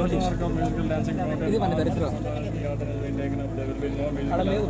ఇది మన దరిద్రం. అక్కడ లేదు.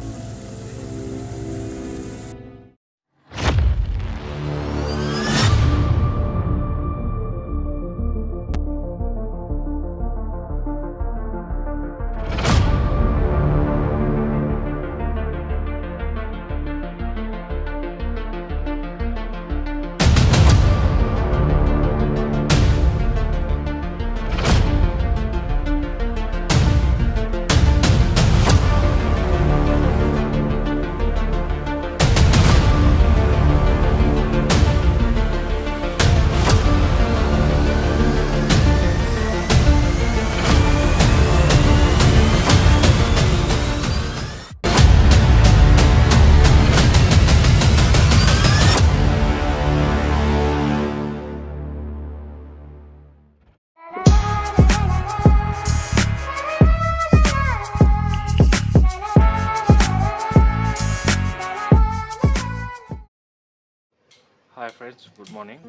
Hi friends, good morning.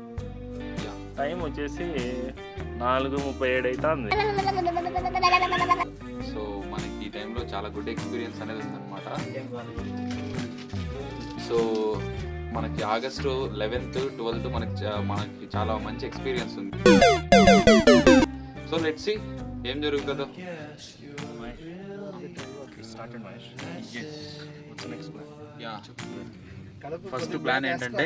Time వచ్చేసి 4:37 అవుతుంది. సో మనకి ఈ టైంలో చాలా గుడ్ ఎక్స్పీరియన్స్ అనేది ఉందన్నమాట. సో మనకి ఆగస్టు 11th 12th మనకి చాలా మంచి ఎక్స్పీరియన్స్ ఉంది. సో లెట్స్ సీ ఏం జరుగుతుందో. ఫస్ట్ ప్లాన్ ఏంటంటే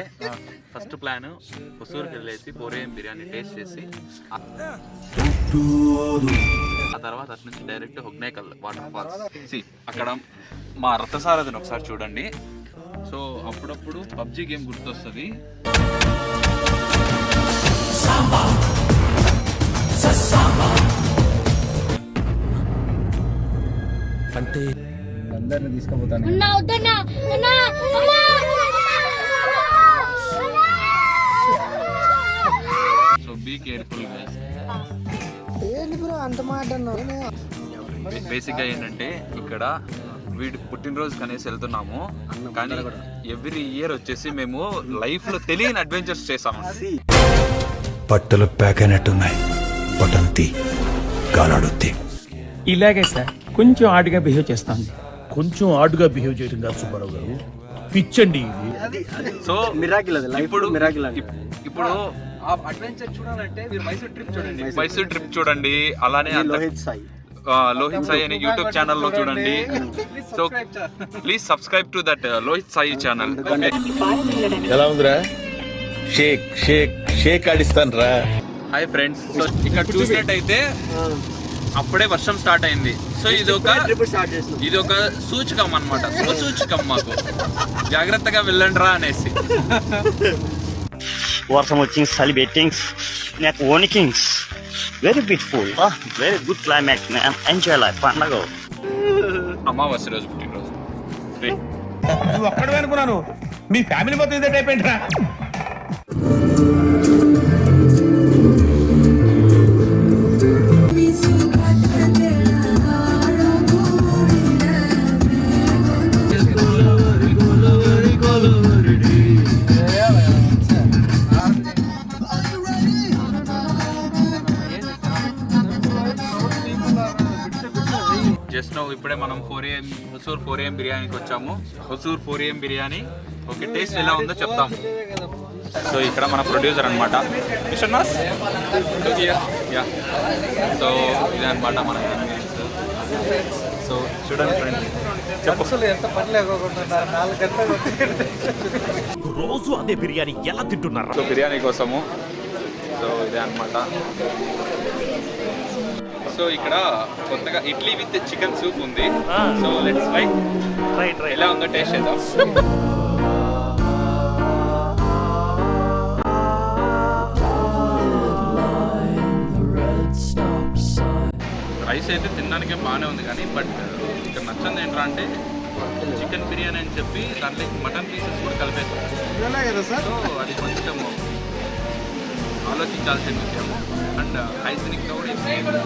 హుసూర్కి వెళ్ళేసి కొరియన్ బిర్యానీ టేస్ట్ చేసి ఆ తర్వాత అటు నుంచి డైరెక్ట్ హొగ్నేకల్ వాటర్ ఫాల్స్. అక్కడ మా రథసారథిని ఒకసారి చూడండి. సో అప్పుడప్పుడు పబ్జి గేమ్ గుర్తొస్తుంది. అంటే అందరిని తీసుకుపోతాను. So be careful guys. బేసిక్గా ఏంటంటే ఇక్కడ వీడి పుట్టినరోజు కనేసి వెళ్తున్నాము, కానీ ఎవ్రీ ఇయర్ వచ్చేసి మేము లైఫ్లో తెలియని అడ్వెంచర్స్ చేసాము. బట్టలు ప్యాక్ అయినట్టున్నాయి, బటంతి గాలాడుద్ది. ఇలాగే సార్ కొంచెం ఆడుగా బిహేవ్ చేస్తాను. కొంచెం ఆడుగా బిహేవ్ చేయడం కాదు సుబ్బారావు గారు, పిచ్చండి ఇది. సో ఇప్పుడు ఆ అడ్వెంచర్ చూడాలంటే మీరు మైసూర్ ట్రిప్ చూడండి. అలానే లోహిత్ సాయి అని యూట్యూబ్ ఛానల్లో చూడండి. So please subscribe to that Lohith Sai channel. ఎలా ఉందిరా? షేక్ షేక్ షేక్ ఆడిస్తాను రా. హాయ్ ఫ్రెండ్స్, సో ఇక్కడ చూసినట్టయితే అప్పుడే వర్షం స్టార్ట్ అయింది. సో ఇది ఒక సూచకం అన్నమాట. సూచకం మాకు జాగ్రత్తగా వెళ్ళండి రా అనేసి. వర్షం వచ్చింగ్ చలి బెట్టింగ్స్ నాకు ఓనికింగ్స్ very beautiful, very good climax, enjoy life. పండగ అమావాస్య రోజు పుట్టినరోజు. నువ్వు ఒక్కడే అనుకున్నాను, మీ ఫ్యామిలీ మొత్తం ఇదే టైప్ ఏంట్రా? జస్ట్ నో ఇప్పుడే మనం హుసూర్ 4AM బిర్యానీకి వచ్చాము. Hosur 4AM biryani okay, taste ఎలా ఉందో చెప్తాము. సో ఇక్కడ మన ప్రొడ్యూసర్ అనమాట మిస్టర్ నాస్. యా, సో ఇదే అనమాట మన. సో చూడండి ఫ్రెండ్స్, ఎంత పని లేకుండా 4 గంటలు రోజు అదే బిర్యానీ ఎలా తింటున్నారు? సో బిర్యానీ కోసము. సో ఇదే అనమాట. సో ఇక్కడ కొత్తగా ఇడ్లీ విత్ చికెన్ సూప్ ఉంది. So let's try. ఎలా ఉందో టేస్ట్ చేద్దాం. రైస్ అయితే తినడానికి బాగానే ఉంది, కానీ బట్ ఇక్కడ నచ్చింది ఏంట్రా అంటే చికెన్ బిర్యానీ అని చెప్పి దాంట్లో మటన్ పీసెస్ కూడా కలిపేస్తారు. సో అది కొంచెం ఆలోచించాల్సిన విషయము. అండ్ హైజీనిక్గా కూడా ఎక్కువ.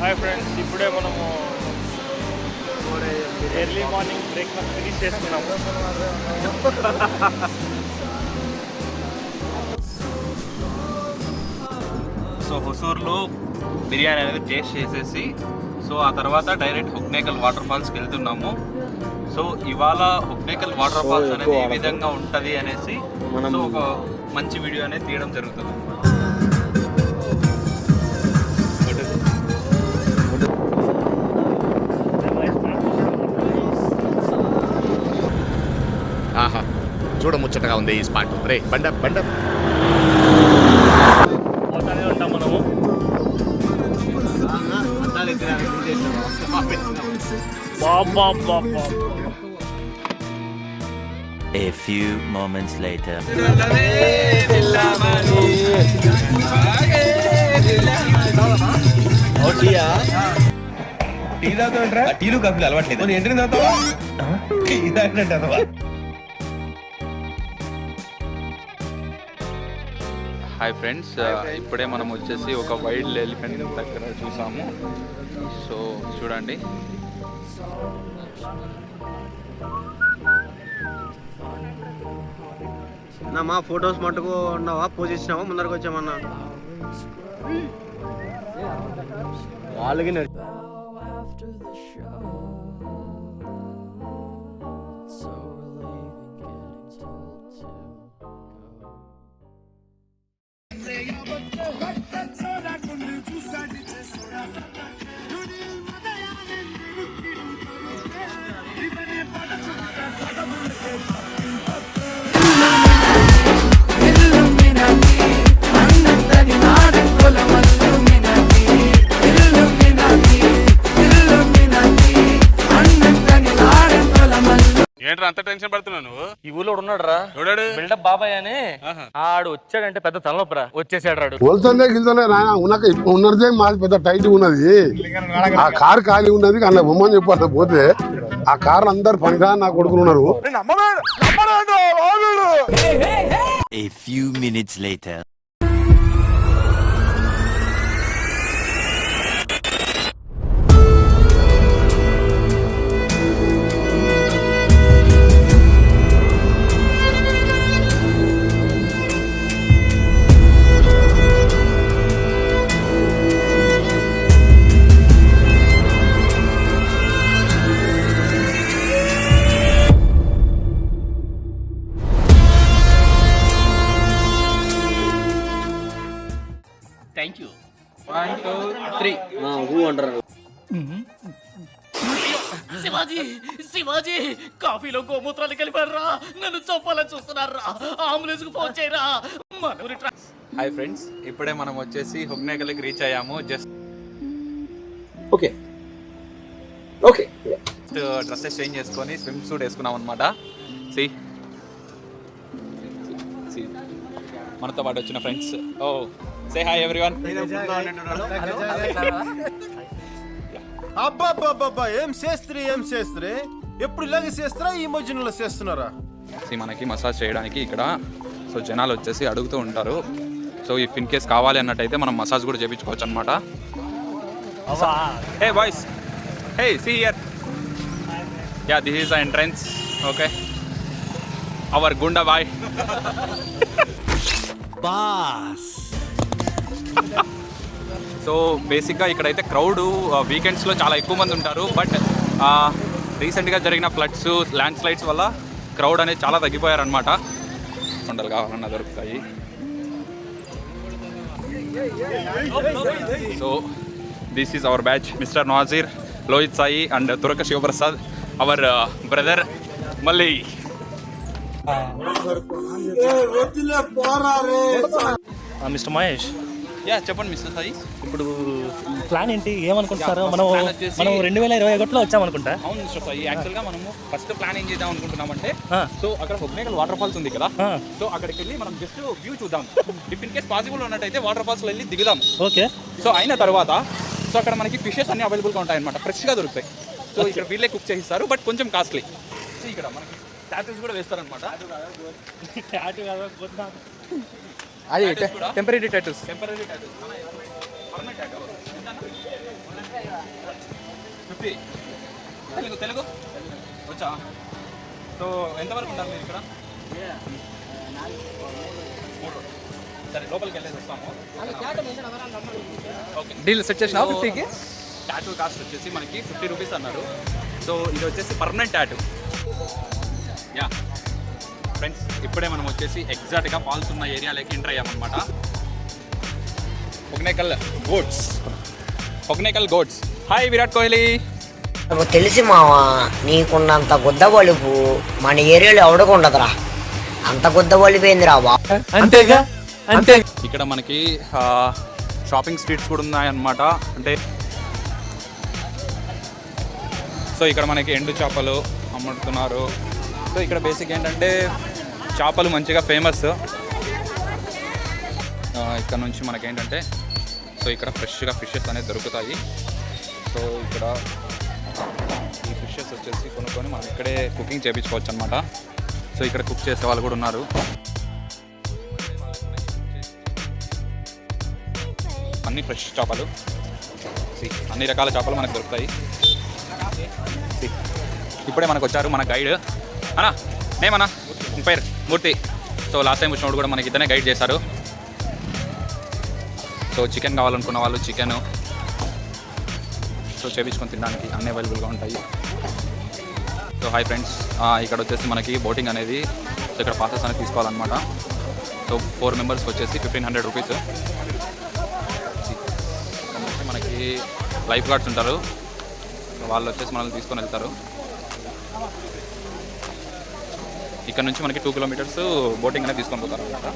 హాయ్ ఫ్రెండ్స్, ఇప్పుడే మనము ఎర్లీ మార్నింగ్ బ్రేక్ఫాస్ట్ ఫినిష్ చేసుకున్నాము. సో హుసూర్లో బిర్యానీ అనేది టేస్ట్ చేసేసి సో ఆ తర్వాత డైరెక్ట్ హుక్నేకల్ వాటర్ ఫాల్స్కి వెళ్తున్నాము. సో ఇవాళ హుక్నేకల్ వాటర్ ఫాల్స్ అనేది ఏ విధంగా ఉంటుంది అనేసి సో ఒక మంచి వీడియో అనేది తీయడం జరుగుతుంది. ఆహా చూడ ముచ్చటగా ఉంది ఈ స్పాట్. రే బండ అవుతానే ఉంటాం మనము. బాబా A few moments later. Tea తాగుతాంట్రా? టీలు కాఫీలు అలవాట్లేదు. ఎంట్రీ తాగుతావా? టీ తాగినట్టు. హాయ్ ఫ్రెండ్స్, ఇప్పుడే మనం వచ్చేసి ఒక వైల్డ్ ఎలిఫెంట్ దగ్గర చూసాము. సో చూడండి, మా ఫొటోస్ మటుకు ఉన్నావా? పోజ్ ఇచ్చినావా? ముందరకు వచ్చామన్నా వాళ్ళకి ఏంట్రా అంత టెన్షన్ పడుతున్నావు నువ్వు? ఈ ఊళ్ళో ఉన్నాడు రా, బిల్డప్ బాబాయ్ అని. ఆడు వచ్చాడంటే పెద్ద తలనొప్పరా, వచ్చేసాడు రాడు. పోల్సందే గిల్సలే ఉన్నదే మాది పెద్ద టైట్ ఉన్నది. ఆ కారు ఖాళీ ఉన్నది, అందులో బొమ్మని చెప్పాలి. పోతే ఆ కార్లు అందరు పనికిరా నా కొడుకులు ఉన్నారు. A few minutes later. Thank you. 1 2 3 Shivaji కాఫీలో గోమూత్రాలు కలిపారా, నన్ను చంపాలని చూస్తున్నారా, అంబులెన్స్ కు ఫోన్ చేయరా. హాయ్ ఫ్రెండ్స్, ఇప్పుడే మనం వచ్చేసి హుక్నేకల్కి రీచ్ అయ్యాము. జస్ట్ డ్రెస్సెస్ చేంజ్ చేసుకొని స్విమ్ సూట్ వేసుకున్నాం అనమాట. మనతో పాటు వచ్చిన ఫ్రెండ్స్. ఓ సే హాయ్ ఎవ్రీవన్. అబ్బా ఏం చేస్త్రీ ఎప్పుడు ఇలాగే చేస్తారా? ఈ మధ్యలో చేస్తున్నారా? మనకి మసాజ్ చేయడానికి ఇక్కడ సో జనాలు వచ్చేసి అడుగుతూ ఉంటారు. సో ఇఫ్ ఇన్ కేస్ కావాలి అన్నట్టయితే మనం మసాజ్ కూడా చేయించుకోవచ్చు అనమాట. Hey boys, hey see here. Yeah, this is the entrance. Okay, our గుండా బాయ్. సో బేసిక్గా ఇక్కడైతే క్రౌడ్ వీకెండ్స్లో చాలా ఎక్కువ మంది ఉంటారు. బట్ రీసెంట్గా జరిగిన ఫ్లడ్స్, ల్యాండ్ స్లైడ్స్ వల్ల క్రౌడ్ అనేది చాలా తగ్గిపోయారనమాట. కొండలు కావాలన్నా దొరుకుతాయి. So this is our batch, mister Nazir, Lohith Sai and Turaka Shivaprasad, our brother మళ్ళీ. మిస్టర్ మహేష్, యా చెప్పండి మిస్టర్ సాయి. ఇప్పుడు ప్లాన్ ఏంటి, ఏమనుకుంటున్నారు? మనం 2021లో వచ్చామనుకుంటా. అవును మిస్టర్ సాయి, యాక్చువల్గా మనము ఫస్ట్ ప్లాన్ ఏం చేద్దాం అనుకుంటున్నామంటే, సో అక్కడ హుక్నేకల్ వాటర్ ఫాల్స్ ఉంది కదా, సో అక్కడికి వెళ్ళి మనం జస్ట్ వ్యూ చూద్దాం. ఇఫ్ ఇన్ కేస్ పాసిబుల్ ఉన్నట్టయితే వాటర్ ఫాల్స్లో వెళ్ళి దిగుదాం. ఓకే. సో అయిన తర్వాత సో అక్కడ మనకి ఫిషెస్ అన్ని అవైలబుల్గా ఉంటాయి అనమాట, ఫ్రెష్గా దొరుకుతాయి. సో ఇక్కడ వీళ్ళే కుక్ చేయిస్తారు, బట్ కొంచెం కాస్ట్లీ. సో ఇక్కడ మనకి టాటూస్ కూడా వేస్తారనమాట. అది టెంపరీ టాటూస్. తెలుగు వచ్చా? సో ఎంతవరకు ఉంటారు మీరు ఇక్కడ? సరే లోపలికి వెళ్ళేసి వస్తాము. ఓకే, డీల్ సెట్ చేసిన 50కి. టాటూ కాస్ట్ వచ్చేసి మనకి 50 రూపీస్ అన్నారు. సో ఇది వచ్చేసి పర్మనెంట్ టాటూ. యా ఫ్రెండ్స్, ఇప్పుడే మనం వచ్చేసి ఎగ్జాక్ట్గా ఫాల్స్ ఉన్న ఏరియాలోకి ఎంటర్ అయ్యామన్నమాట. హొగ్నేకల్ గోడ్స్. హాయ్ విరాట్ కోహ్లీ. నాకు తెలిసి మావా, నీకున్నంత గుద్ద బలుపు మన ఏరియాలో ఎవడకు ఉండదురా. అంత గుద్ద బలిపోయిందిరా బాబు. అంతేగా అంతే. ఇక్కడ మనకి షాపింగ్ స్ట్రీట్స్ కూడా ఉన్నాయన్నమాట. అంటే సో ఇక్కడ మనకి ఎండు చేపలు అమ్ముతున్నారు. సో ఇక్కడ బేసిక్ ఏంటంటే చేపలు మంచిగా ఫేమస్. ఇక్కడ నుంచి మనకేంటంటే సో ఇక్కడ ఫ్రెష్గా ఫిషెస్ అనేది దొరుకుతాయి. సో ఇక్కడ ఈ ఫిషెస్ వచ్చేసి కొనుక్కొని మనం ఇక్కడే కుకింగ్ చేయించుకోవచ్చు అనమాట. సో ఇక్కడ కుక్ చేసే వాళ్ళు కూడా ఉన్నారు. అన్ని ఫ్రెష్ చేపలు, అన్ని రకాల చేపలు మనకు దొరుకుతాయి. ఇప్పుడే మనకు వచ్చారు మన గైడ్ అన్నా. నేమన్నా పేరు మూర్తి. సో లాస్ట్ టైం వచ్చినప్పుడు కూడా మనకి ఇతనే గైడ్ చేశారు. సో చికెన్ కావాలనుకున్న వాళ్ళు చికెన్ సో చేయించుకొని తినడానికి అన్నీ అవైలబుల్గా ఉంటాయి. సో హాయ్ ఫ్రెండ్స్, ఇక్కడ వచ్చేసి మనకి బోటింగ్ అనేది సో ఇక్కడ పాసెస్ అనేది తీసుకోవాలన్నమాట. సో 4 మెంబర్స్కి వచ్చేసి 1500 రూపీస్. మనకి లైఫ్ గార్డ్స్ ఉంటారు, వాళ్ళు వచ్చేసి మనల్ని తీసుకొని వెళ్తారు. ఇక్కడ నుంచి మనకి 2 కిలోమీటర్స్ బోటింగ్ అనేది తీసుకొని పోతారు అనమాట.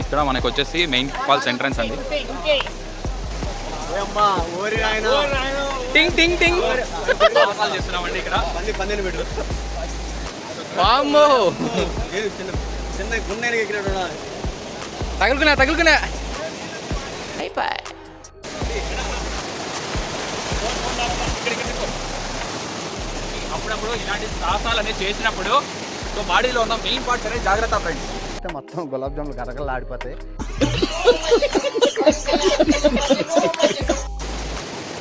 ఇక్కడ మనకు వచ్చేసి మెయిన్ ఫాల్స్ ఎంట్రన్స్ అండి. టింగ్ టింగ్ టింగ్ చేస్తున్నామండి ఇక్కడ. వామ్మో, తగులుకున్నా అప్పుడప్పుడు ఇలాంటి సాహసాలు అనేది చేసినప్పుడు సో బాడీలో ఉన్న మెయిన్ పార్ట్స్ అనేది జాగ్రత్త ఫ్రెండ్స్. మొత్తం గులాబ్ జాములు గరగలు ఆడిపోతాయి.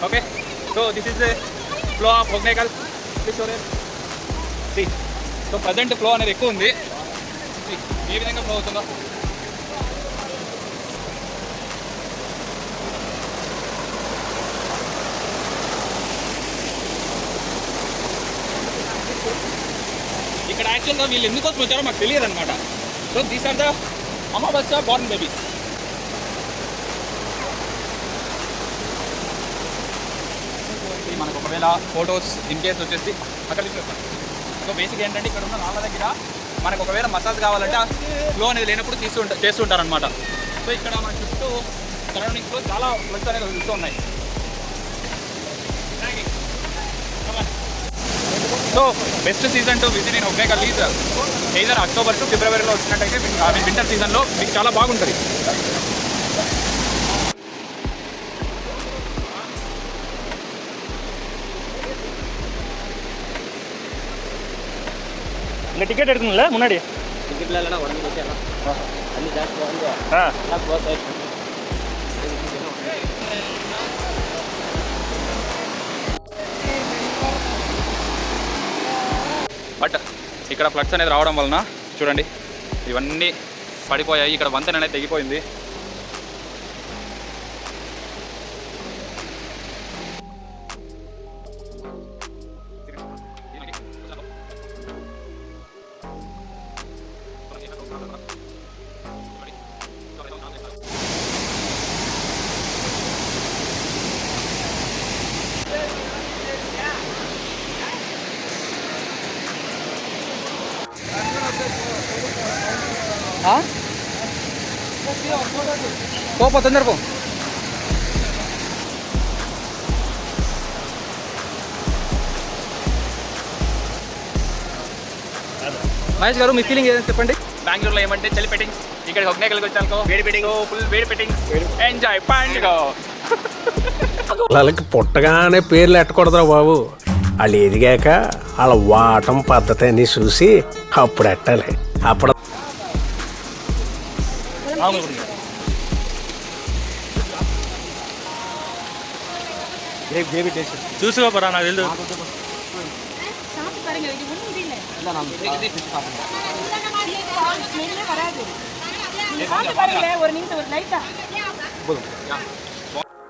Okay, so this is flow of Hogenakkal. So present flow అనేది ఎక్కువ ఉంది. ఏ విధంగా ఫ్లో అవుతుందో ఇక్కడ యాక్చువల్గా వీళ్ళు ఎందుకోసం వచ్చారో మాకు తెలియదు అనమాట. సో దీస్ ఆర్ ద అమావాస్య బోర్న్ బేబీస్. మనకు ఒకవేళ ఫొటోస్ ఇన్ కేస్ వచ్చేసి అక్కడ తీసుకొస్తాం. సో బేసిక్ ఏంటంటే ఇక్కడ ఉన్న నాళ్ళ దగ్గర మనకు ఒకవేళ మసాజ్ కావాలంటే ఫ్లో అనేది లేనప్పుడు చేస్తుంటారనమాట. సో ఇక్కడ మన చుట్టూ సరౌండింగ్స్లో చాలా ఫ్లగ్స్ అనేది వస్తూ ఉన్నాయి. So best season to visit in Hogenakkal is either October to ఫిబ్రవరిలో వచ్చినట్టయితే వింటర్ సీజన్లో మీకు చాలా బాగుంటుంది. இங்கே டிக்கெட் எடுக்கணும்ல முன்னாடி? டிக்கெட்ல இல்லைனா உடனே போயிடலாம். அன்னி ஜாஸ்தி வந்து எல்லாம் க்ளோஸ் ஆயிடுச்சு. బట్ ఇక్కడ ఫ్లడ్స్ అనేది రావడం వలన చూడండి ఇవన్నీ పడిపోయాయి. ఇక్కడ వంతెన అనేది తెగిపోయింది. పో తొందర పో. మహేష్ గారు మీ ఫీలింగ్ ఏదైనా చెప్పండి. బెంగళూరులో ఏమంటే చలి పెట్టింగ్స్, ఇక్కడ హొగ్నేకల్కి వచ్చానుకో వేడి పెట్టింగ్, ఫుల్ వేడి పెట్టింగ్స్, ఎంజాయ్ పండుగ. వాళ్ళకి పుట్టగానే పేర్లు ఎట్టకూడదురా బాబు. వాళ్ళు ఎదిగాక వాళ్ళ వాటం పద్ధతి అని చూసి అప్పుడు ఎట్టాలి. అప్పుడు చూసుకోపరా నాకు తెలుసు.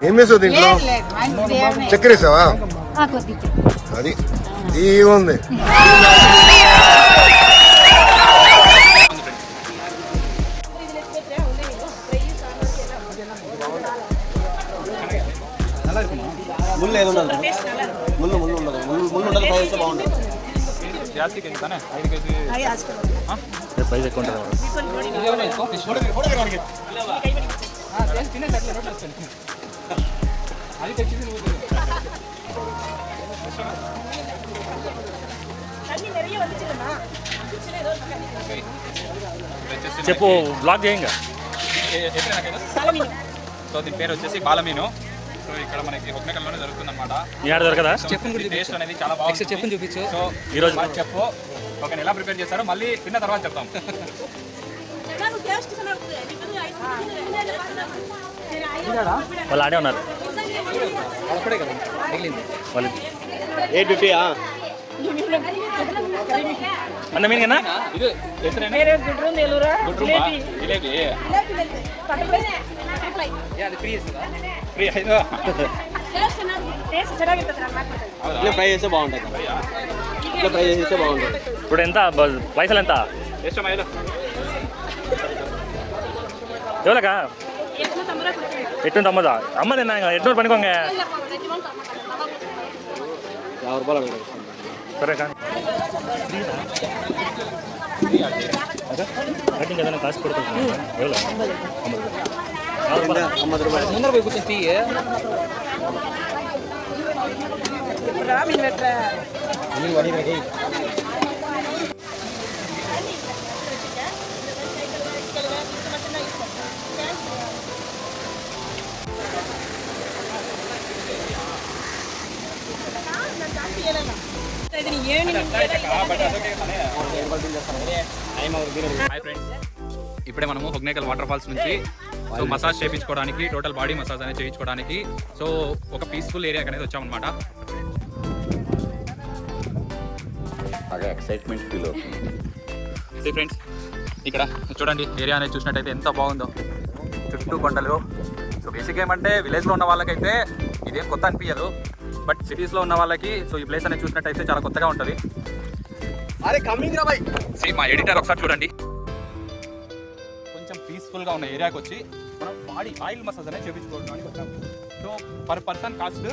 ఏం వేసావు దీంట్లో చక్కెర వేసావా అది ఉంది ముళ్ళు ఏదో ఉండదు ముళ్ళు ఉండదు ముళ్ళు ఉండదు ఫ్రై చేస్తే బాగుంటుంది ಜಾಸ್ತಿ ಕೆಜಿ ತಾನೆ 5 ಕೆಜಿ ప్రైస్ ఎక్కువ ఉంటుంది చెప్పు బ్లాగ్ చేయంగా. సో దీని పేరు వచ్చేసి బాలమీను. సో ఇక్కడ మనకి హొగ్నేకల్లోనే దొరుకుతుంది అనమాట. దొరకదా? టేస్ట్ అనేది చాలా బాగుంది. చెఫ్ని చూపించు. సో ఈ రోజు చెప్పు ఒక ఎలా ప్రిపేర్ చేస్తారో మళ్ళీ తిన్న తర్వాత చెప్తాం. వాళ్ళు ఆడే ఉన్నారు. అక్కడే కదా మిగిలింది. వాళ్ళు 850 అన్న మీన్ కన్నా ఇది ಹೆಸರೇನು? ಜಿಲೇಬಿ. అది ఫ్రీ చేస్తుందా? ಫ್ರೀ ಇದು ఇట్లా ఫ్రై చేస్తే బాగుంటుంది ఇట్లా ఫ్రై చేస్తే బాగుంటుంది ఇప్పుడు ఎంత పైసలు ఎంత? ಎಷ್ಟಮ್ಮ ಇದು? ఎవరకా 850 అమ్మది నాంగ 800 పనికోంగ. 50 రూపాయలు అడుగుతారు సరే కానీ కటింగ్ ఏదైనా కాస్ట్ పడుతుంది. ఎవరు 50 రూపాయలు ముందర పోయి కూర్చొని తీ. హాయ్ ఫ్రెండ్స్, ఇప్పుడే మనము హొగ్నేకల్ వాటర్ ఫాల్స్ నుంచి సో మసాజ్ చేయించుకోవడానికి, టోటల్ బాడీ మసాజ్ అనేది చేయించుకోవడానికి సో ఒక పీస్ఫుల్ ఏరియా అనేది వచ్చామన్నమాట. ఎక్సైట్మెంట్ ఫీల్ అవుతుంది ఫ్రెండ్స్, ఇక్కడ చూడండి ఏరియా అనేది చూసినట్టయితే ఎంత బాగుందో. చుట్టూ కొండలు. సో బేసిక్ ఏమంటే విలేజ్లో ఉన్న వాళ్ళకైతే ఇదేం కొత్త అనిపించదు, బట్ సిటీస్లో ఉన్న వాళ్ళకి సో ఈ ప్లేస్ అనేది చూసినట్టయితే చాలా కొత్తగా ఉంటుంది. అరే కమింగ్ రా బై. మా ఎడిటర్ ఒకసారి చూడండి. కొంచెం పీస్ఫుల్గా ఉన్న ఏరియాకి వచ్చి మనం బాడీ ఆయిల్ మసాజ్ అనేది చేయించుకోవడానికి వచ్చాము. So per person cost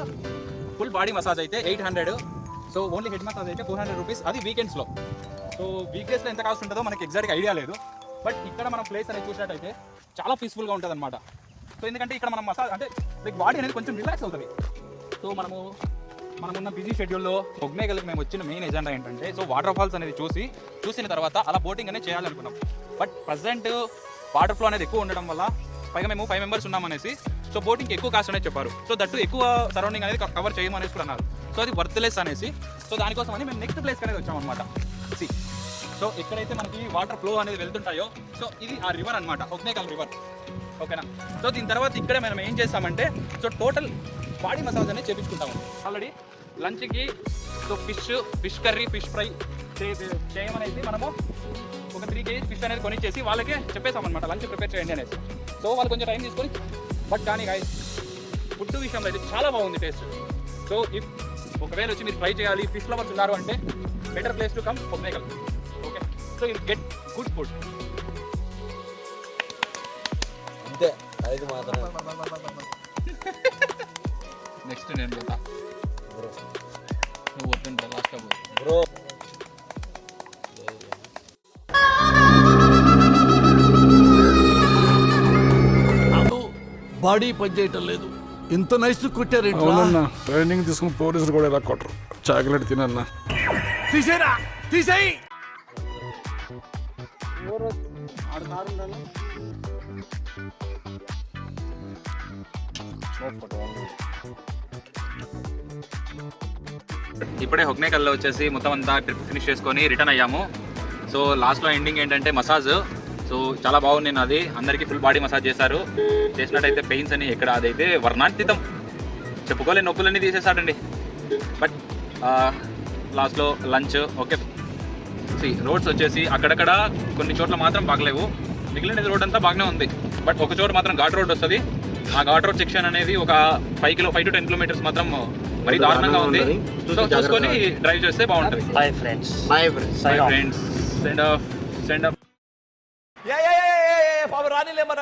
full body massage అయితే 800. సో ఓన్లీ హెడ్ మసాజ్ అయితే 400 రూపీస్. అది వీకెండ్స్లో. సో వీక్డేస్లో ఎంత కాస్ట్ ఉంటుందో మనకి ఎగ్జాక్ట్గా ఐడియా లేదు, బట్ ఇక్కడ మనం ప్లేస్ అనేది చూసినట్టయితే చాలా పీస్ఫుల్గా ఉంటుంది అనమాట. సో ఎందుకంటే ఇక్కడ మనం మసాజ్ అంటే లైక్ బాడీ అనేది కొంచెం రిలాక్స్ అవుతుంది. సో మనమున్న బిజీ షెడ్యూల్లో హొగ్నేకల్కి మేము వచ్చిన మెయిన్ ఎజెండా ఏంటంటే సో వాటర్ ఫాల్స్ అనేది చూసిన తర్వాత అలా బోటింగ్ అనేది చేయాలనుకున్నాం. బట్ ప్రజెంట్ వాటర్ ఫ్లో అనేది ఎక్కువ ఉండడం వల్ల, పైగా మేము 5 మెంబర్స్ ఉన్నామనేసి సో బోటింగ్కి ఎక్కువ కాస్ట్ అనేది చెప్పారు. సో దట్టు ఎక్కువ సరౌండింగ్ అనేది కవర్ చేయమనేసి కూడా అన్నారు. సో అది వర్త్లెస్ అనేసి సో దానికోసం అని మేము నెక్స్ట్ ప్లేస్కి అనేది వచ్చామన్నమాట. సో ఎక్కడైతే మనకి వాటర్ ఫ్లో అనేది వెళ్తుంటాయో సో ఇది ఆ రివర్ అనమాట, హొగ్నేకల్ రివర్. ఓకేనా? సో దీని తర్వాత ఇక్కడే మనం ఏం చేస్తామంటే సో టోటల్ బాడీ మసాజ్ అనేది చేయించుకుంటాము. ఆల్రెడీ లంచ్కి so fish curry, fish fry చేయమనేసి మనము ఒక 3 kg ఫిష్ అనేది కొనిచ్చేసి వాళ్ళకే చెప్పేసామన్నమాట లంచ్ ప్రిపేర్ చేయండి అనేసి. సో వాళ్ళు కొంచెం టైం తీసుకొని, బట్ కానీ గాయస్ ఫుడ్ విషయంలో అయితే చాలా బాగుంది టేస్ట్. సో ఇఫ్ ఒకవేళ వచ్చి మీరు ట్రై చేయాలి, ఫిష్ లవర్స్ ఉన్నారు అంటే better place to come Hogenakkal. Okay, so you get good food. అంతే అది మాత్రం. నెక్స్ట్ నేను పోతా నువ్వు వద్దంటా లాస్ట్ బ్రో. బాడీ పని చేయటం లేదు. ఇంత నైస్ కొట్టారేంటి? ట్రైనింగ్ తీసుకుని పోలీసులు కూడా ఇలా కొట్టరు. చాక్లెట్ తినన్నా. తీసేరా, తీసేయి. ఇప్పుడే హొగ్నేకల్లో వచ్చేసి మొత్తం అంతా ట్రిప్ ఫినిష్ చేసుకొని రిటర్న్ అయ్యాము. సో లాస్ట్లో ఎండింగ్ ఏంటంటే మసాజ్. సో చాలా బాగుంది అది. అందరికీ ఫుల్ బాడీ మసాజ్ చేశారు. చేసినట్టయితే పెయిన్స్ అని ఎక్కడ అదైతే వర్ణాతీతం, చెప్పుకోలేని నొప్పులన్నీ తీసేసాడండి. బట్ లాస్ట్లో లంచ్ ఓకే. రోడ్స్ వచ్చేసి అక్కడక్కడ కొన్ని చోట్ల మాత్రం బాగలేవు, మిగిలిన రోడ్ అంతా బాగానే ఉంది. బట్ ఒక చోట మాత్రం ఘాట్ రోడ్ వస్తుంది. ఆ ఘాట్ రోడ్ సెక్షన్ అనేది ఒక 5 to 10 కిలోమీటర్స్ మాత్రం మరి దారుణంగా ఉంది. సో చూసుకొని డ్రైవ్ చేస్తే బాగుంటుంది. Bye friends. Send off. పాపం రాని లేబ